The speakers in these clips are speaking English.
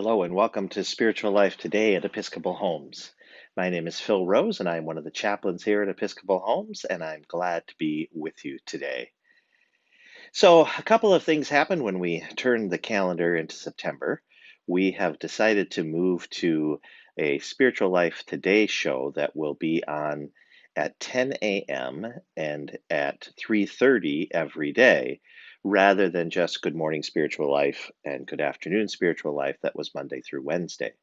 Hello and welcome to Spiritual Life Today at Episcopal Homes. My name is Phil Rose and I'm one of the chaplains here at Episcopal Homes, and I'm glad to be with you today. So, a couple of things happened when we turned the calendar into September. We have decided to move to a Spiritual Life Today show that will be on at 10 a.m. and at 3:30 every day, rather than just Good Morning Spiritual Life and Good Afternoon Spiritual Life that was Monday through Wednesday.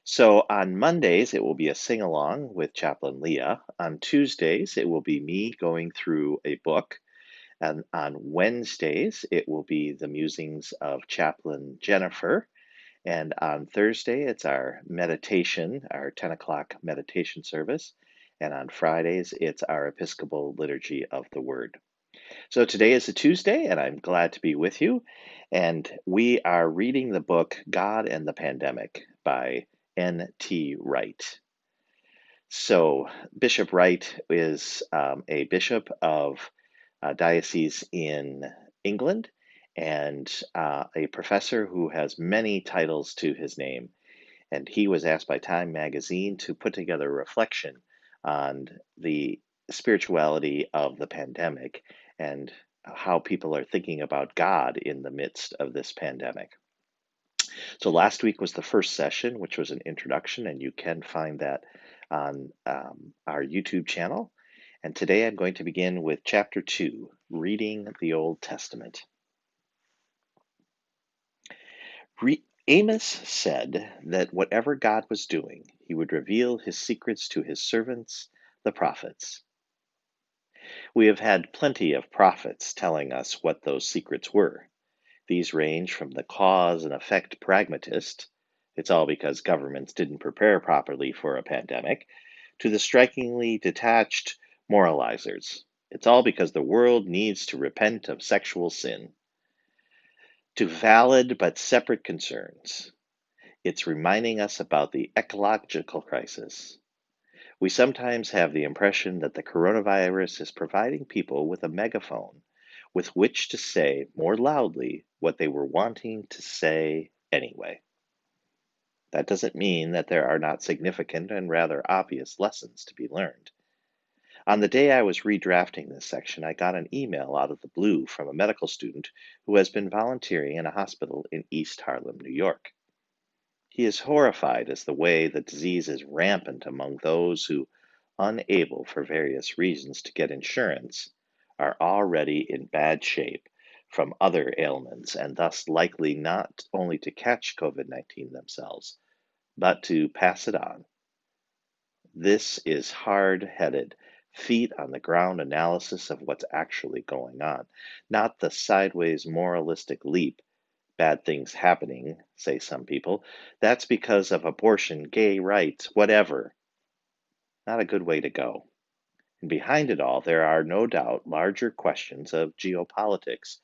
So on Mondays, it will be a sing along with Chaplain Leah. On Tuesdays, it will be me going through a book. And on Wednesdays, it will be the musings of Chaplain Jennifer. And on Thursday, it's our meditation, our 10 o'clock meditation service. And on Fridays, it's our Episcopal Liturgy of the Word. So today is a Tuesday, and I'm glad to be with you. And we are reading the book God and the Pandemic by N.T. Wright. So Bishop Wright is a bishop of a diocese in England and a professor who has many titles to his name. And he was asked by Time magazine to put together a reflection on the spirituality of the pandemic and how people are thinking about God in the midst of this pandemic. So last week was the first session, which was an introduction, and you can find that on our YouTube channel. And today I'm going to begin with chapter 2, reading the Old Testament. Amos said that whatever God was doing, he would reveal his secrets to his servants, the prophets. We have had plenty of prophets telling us what those secrets were. These range from the cause and effect pragmatist, it's all because governments didn't prepare properly for a pandemic, to the strikingly detached moralizers. It's all because the world needs to repent of sexual sin. To valid but separate concerns. It's reminding us about the ecological crisis. We sometimes have the impression that the coronavirus is providing people with a megaphone with which to say more loudly what they were wanting to say anyway. That doesn't mean that there are not significant and rather obvious lessons to be learned. On the day I was redrafting this section, I got an email out of the blue from a medical student who has been volunteering in a hospital in East Harlem, New York. He is horrified as the way the disease is rampant among those who, unable for various reasons to get insurance, are already in bad shape from other ailments and thus likely not only to catch COVID-19 themselves, but to pass it on. This is hard-headed, feet on the ground analysis of what's actually going on, not the sideways moralistic leap. Bad things happening, say some people. That's because of abortion, gay rights, whatever. Not a good way to go. And behind it all, there are no doubt larger questions of geopolitics.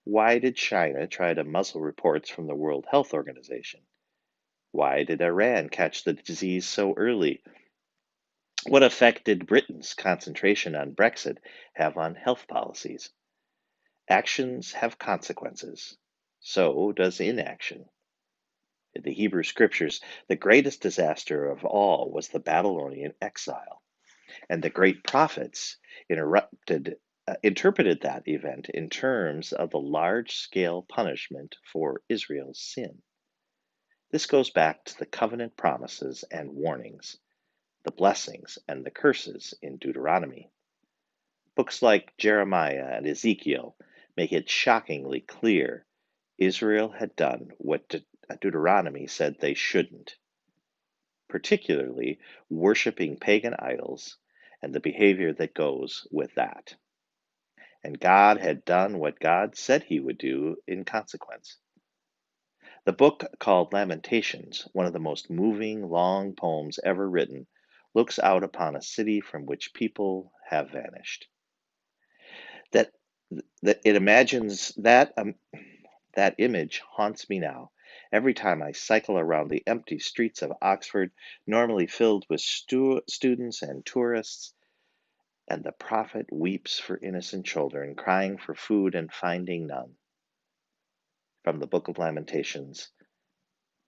Why did China try to muzzle reports from the World Health Organization? Why did Iran catch the disease so early? What effect did Britain's concentration on Brexit have on health policies? Actions have consequences. So does inaction. In the Hebrew scriptures, the greatest disaster of all was the Babylonian exile, and the great prophets interpreted that event in terms of the large-scale punishment for Israel's sin. This goes back to the covenant promises and warnings, the blessings and the curses in Deuteronomy. Books like Jeremiah and Ezekiel make it shockingly clear Israel had done what Deuteronomy said they shouldn't, particularly worshiping pagan idols and the behavior that goes with that. And God had done what God said he would do in consequence. The book called Lamentations, one of the most moving, long poems ever written, looks out upon a city from which people have vanished. That it imagines that image haunts me now. Every time I cycle around the empty streets of Oxford, normally filled with students and tourists, and the prophet weeps for innocent children, crying for food and finding none. From the Book of Lamentations,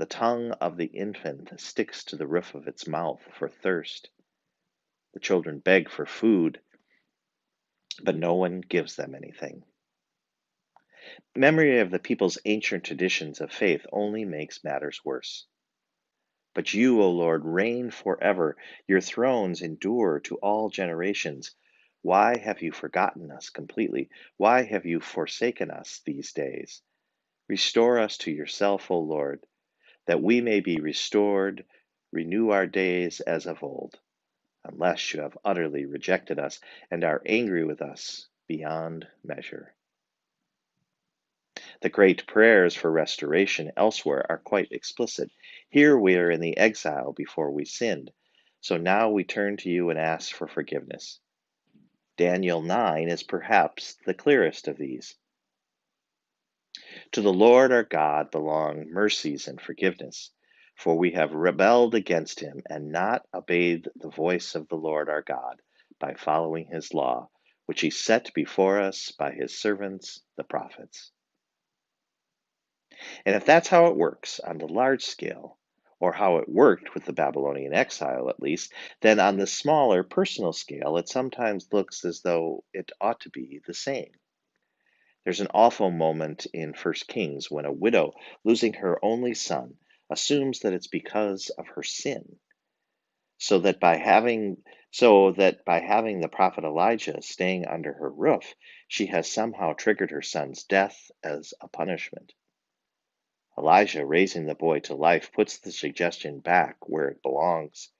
The tongue of the infant sticks to the roof of its mouth for thirst. The children beg for food, but no one gives them anything. Memory of the people's ancient traditions of faith only makes matters worse. But you, O Lord, reign forever. Your thrones endure to all generations. Why have you forgotten us completely? Why have you forsaken us these days? Restore us to yourself, O Lord, that we may be restored. Renew our days as of old, unless you have utterly rejected us and are angry with us beyond measure. The great prayers for restoration elsewhere are quite explicit. Here we are in the exile before we sinned, so now we turn to you and ask for forgiveness. Daniel 9 is perhaps the clearest of these. To the Lord our God belong mercies and forgiveness, for we have rebelled against him and not obeyed the voice of the Lord our God by following his law, which he set before us by his servants, the prophets. And if that's how it works on the large scale, or how it worked with the Babylonian exile at least, then on the smaller personal scale, it sometimes looks as though it ought to be the same. There's an awful moment in First Kings when a widow, losing her only son, assumes that it's because of her sin, so that by having the prophet Elijah staying under her roof, she has somehow triggered her son's death as a punishment. Elijah, raising the boy to life, puts the suggestion back where it belongs.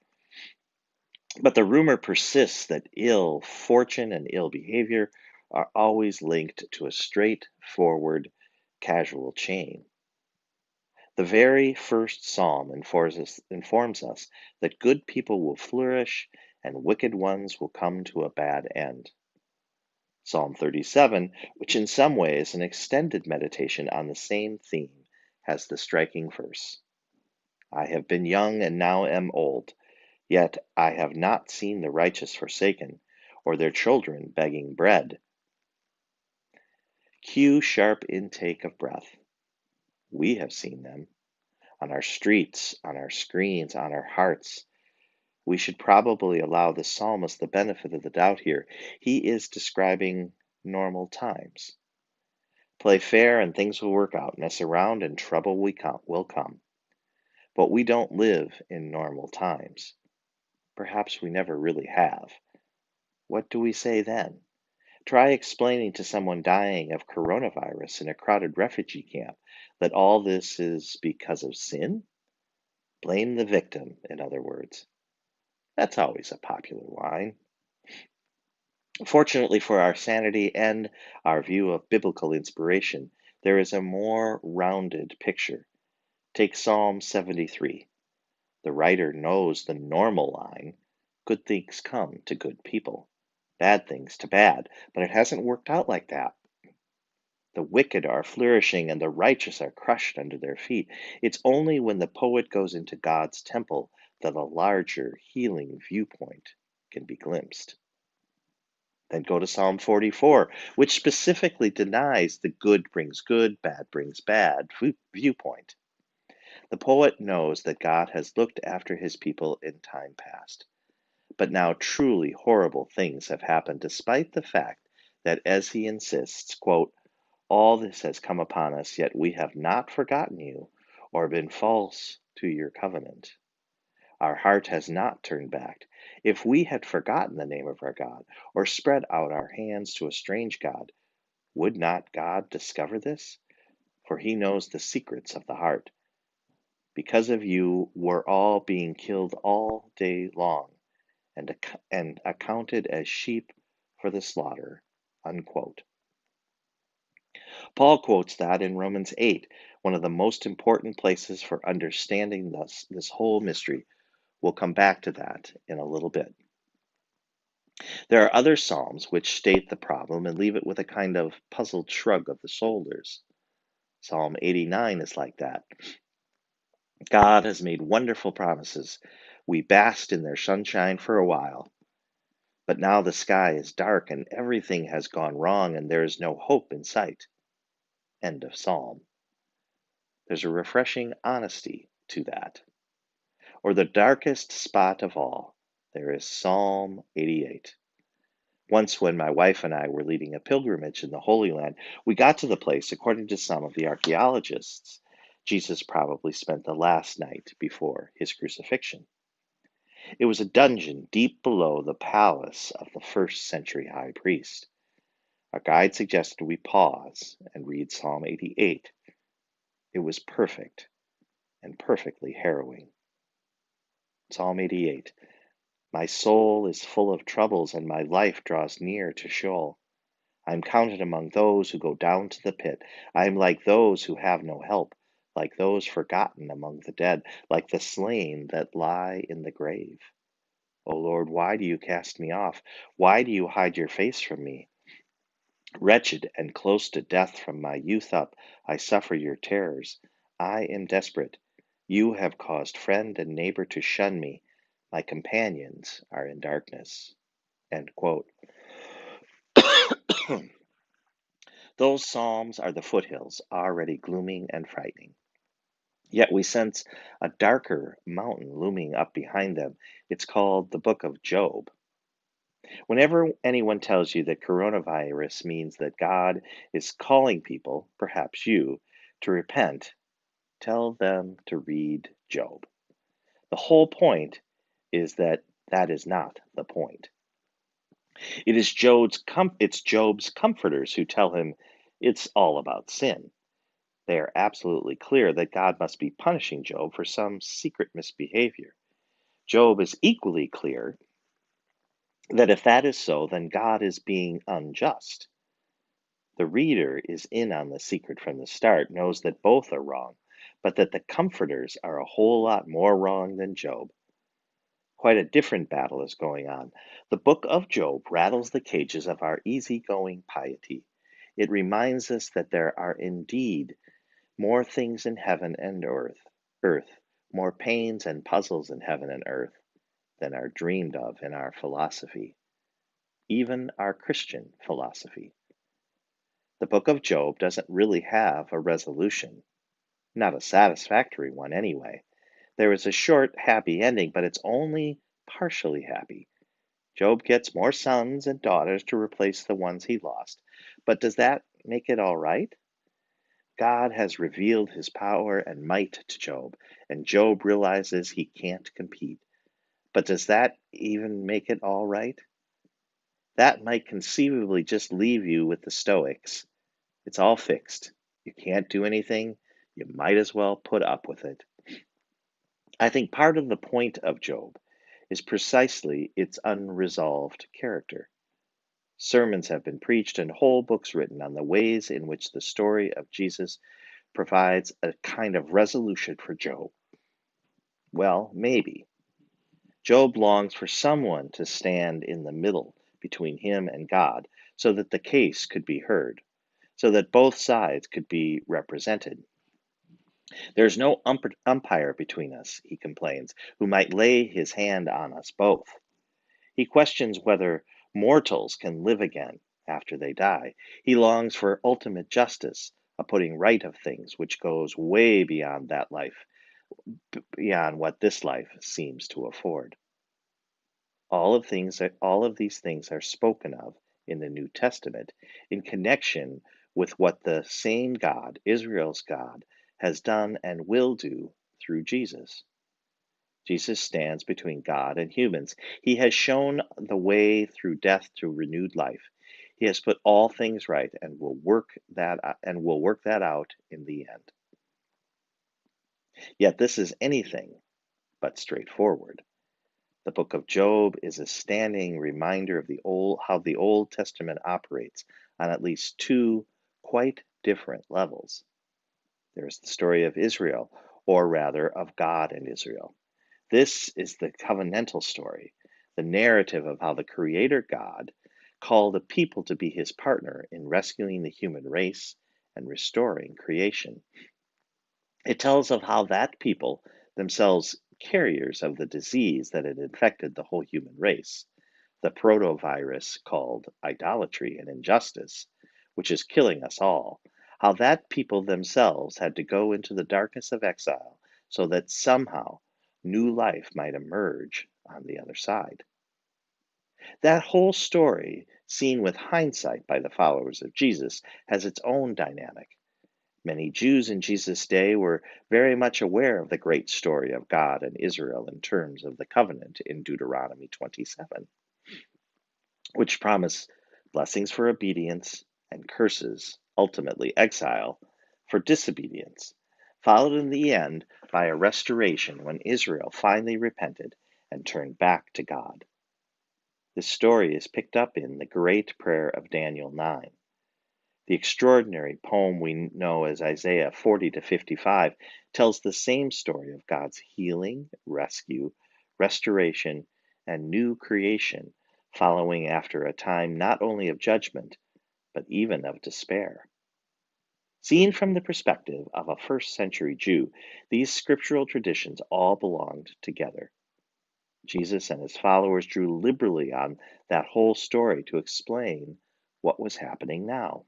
But the rumor persists that ill fortune and ill behavior are always linked to a straightforward causal chain. The very first psalm informs us that good people will flourish and wicked ones will come to a bad end. Psalm 37, which in some ways is an extended meditation on the same theme, has the striking verse: I have been young and now am old, yet I have not seen the righteous forsaken, or their children begging bread. Cue sharp intake of breath. We have seen them on our streets, on our screens, on our hearts. We should probably allow the psalmist the benefit of the doubt here. He is describing normal times. Play fair and things will work out. Mess around and trouble will come. But we don't live in normal times. Perhaps we never really have. What do we say then? Try explaining to someone dying of coronavirus in a crowded refugee camp that all this is because of sin? Blame the victim, in other words. That's always a popular line. Fortunately for our sanity and our view of biblical inspiration, there is a more rounded picture. Take Psalm 73. The writer knows the normal line: good things come to good people, bad things to bad, but it hasn't worked out like that. The wicked are flourishing and the righteous are crushed under their feet. It's only when the poet goes into God's temple that a larger healing viewpoint can be glimpsed. Then go to Psalm 44, which specifically denies the good brings good, bad brings bad viewpoint. The poet knows that God has looked after his people in time past, but now truly horrible things have happened despite the fact that, as he insists, quote, all this has come upon us, yet we have not forgotten you or been false to your covenant. Our heart has not turned back. If we had forgotten the name of our God or spread out our hands to a strange God, would not God discover this? For he knows the secrets of the heart. Because of you, we're all being killed all day long and accounted as sheep for the slaughter. Unquote. Paul quotes that in Romans 8, one of the most important places for understanding this whole mystery. We'll come back to that in a little bit. There are other psalms which state the problem and leave it with a kind of puzzled shrug of the shoulders. Psalm 89 is like that. God has made wonderful promises. We basked in their sunshine for a while. But now the sky is dark and everything has gone wrong and there is no hope in sight. End of Psalm. There's a refreshing honesty to that. Or the darkest spot of all, there is Psalm 88. Once, when my wife and I were leading a pilgrimage in the Holy Land, we got to the place, according to some of the archaeologists, Jesus probably spent the last night before his crucifixion. It was a dungeon deep below the palace of the first century high priest. Our guide suggested we pause and read Psalm 88. It was perfect and perfectly harrowing. Psalm 88. My soul is full of troubles, and my life draws near to Sheol. I am counted among those who go down to the pit. I am like those who have no help, like those forgotten among the dead, like the slain that lie in the grave. O Lord, why do you cast me off? Why do you hide your face from me? Wretched and close to death from my youth up, I suffer your terrors. I am desperate. You have caused friend and neighbor to shun me. My companions are in darkness. End quote. Those psalms are the foothills, already glooming and frightening. Yet we sense a darker mountain looming up behind them. It's called the Book of Job. Whenever anyone tells you that coronavirus means that God is calling people, perhaps you, to repent, tell them to read Job. The whole point is that that is not the point. It's Job's comforters who tell him it's all about sin. They are absolutely clear that God must be punishing Job for some secret misbehavior. Job is equally clear that if that is so, then God is being unjust. The reader is in on the secret from the start, knows that both are wrong, but that the comforters are a whole lot more wrong than Job. Quite a different battle is going on. The book of Job rattles the cages of our easygoing piety. It reminds us that there are indeed more things in heaven and earth, more pains and puzzles in heaven and earth than are dreamed of in our philosophy, even our Christian philosophy. The book of Job doesn't really have a resolution, not a satisfactory one anyway. There is a short, happy ending, but it's only partially happy. Job gets more sons and daughters to replace the ones he lost. But does that make it all right? God has revealed his power and might to Job, and Job realizes he can't compete. But does that even make it all right? That might conceivably just leave you with the Stoics. It's all fixed. You can't do anything. You might as well put up with it. I think part of the point of Job is precisely its unresolved character. Sermons have been preached and whole books written on the ways in which the story of Jesus provides a kind of resolution for Job. Well, maybe. Job longs for someone to stand in the middle between him and God so that the case could be heard, so that both sides could be represented. There's no umpire between us, he complains, who might lay his hand on us both. He questions whether mortals can live again after they die. He longs for ultimate justice, a putting right of things which goes way beyond that life, beyond what this life seems to afford. All of these things are spoken of in the New Testament in connection with what the same God, Israel's God, has done and will do through Jesus. Jesus stands between God and humans. He has shown the way through death to renewed life. He has put all things right and will work that out in the end. Yet this is anything but straightforward. The book of Job is a standing reminder of how the Old Testament operates on at least two quite different levels. There is the story of Israel, or rather of God and Israel. This is the covenantal story, the narrative of how the Creator God called a people to be his partner in rescuing the human race and restoring creation. It tells of how that people, themselves carriers of the disease that had infected the whole human race, the protovirus called idolatry and injustice, which is killing us all, how that people themselves had to go into the darkness of exile so that somehow new life might emerge on the other side. That whole story, seen with hindsight by the followers of Jesus, has its own dynamic. Many Jews in Jesus' day were very much aware of the great story of God and Israel in terms of the covenant in Deuteronomy 27, which promise blessings for obedience and curses, ultimately exile, for disobedience, followed in the end by a restoration when Israel finally repented and turned back to God. This story is picked up in the great prayer of Daniel 9. The extraordinary poem we know as Isaiah 40 to 55 tells the same story of God's healing, rescue, restoration, and new creation, following after a time not only of judgment, but even of despair. Seen from the perspective of a first century Jew, these scriptural traditions all belonged together. Jesus and his followers drew liberally on that whole story to explain what was happening now.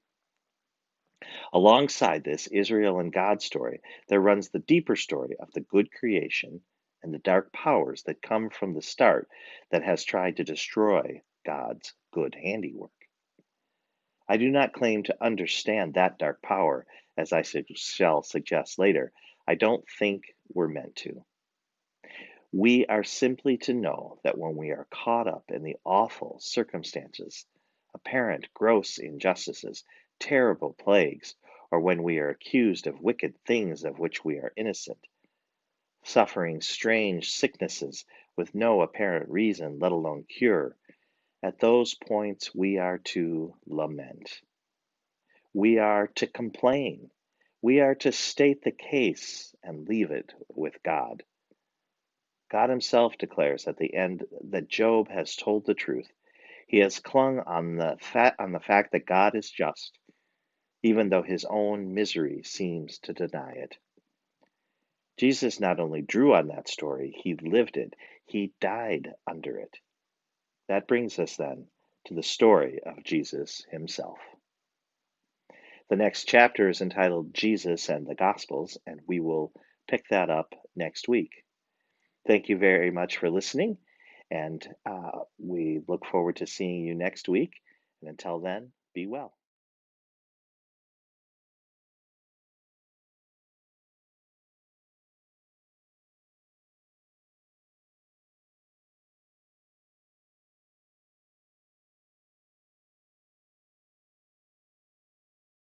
Alongside this Israel and God story, there runs the deeper story of the good creation and the dark powers that come from the start that has tried to destroy God's good handiwork. I do not claim to understand that dark power, as I shall suggest later. I don't think we're meant to. We are simply to know that when we are caught up in the awful circumstances, apparent gross injustices, terrible plagues, or when we are accused of wicked things of which we are innocent, suffering strange sicknesses with no apparent reason, let alone cure, at those points we are to lament. We are to complain. We are to state the case and leave it with God. God himself declares at the end that Job has told the truth. He has clung on the fact that God is just, even though his own misery seems to deny it. Jesus not only drew on that story, he lived it. He died under it. That brings us then to the story of Jesus himself. The next chapter is entitled Jesus and the Gospels, and we will pick that up next week. Thank you very much for listening, and we look forward to seeing you next week. And until then, be well.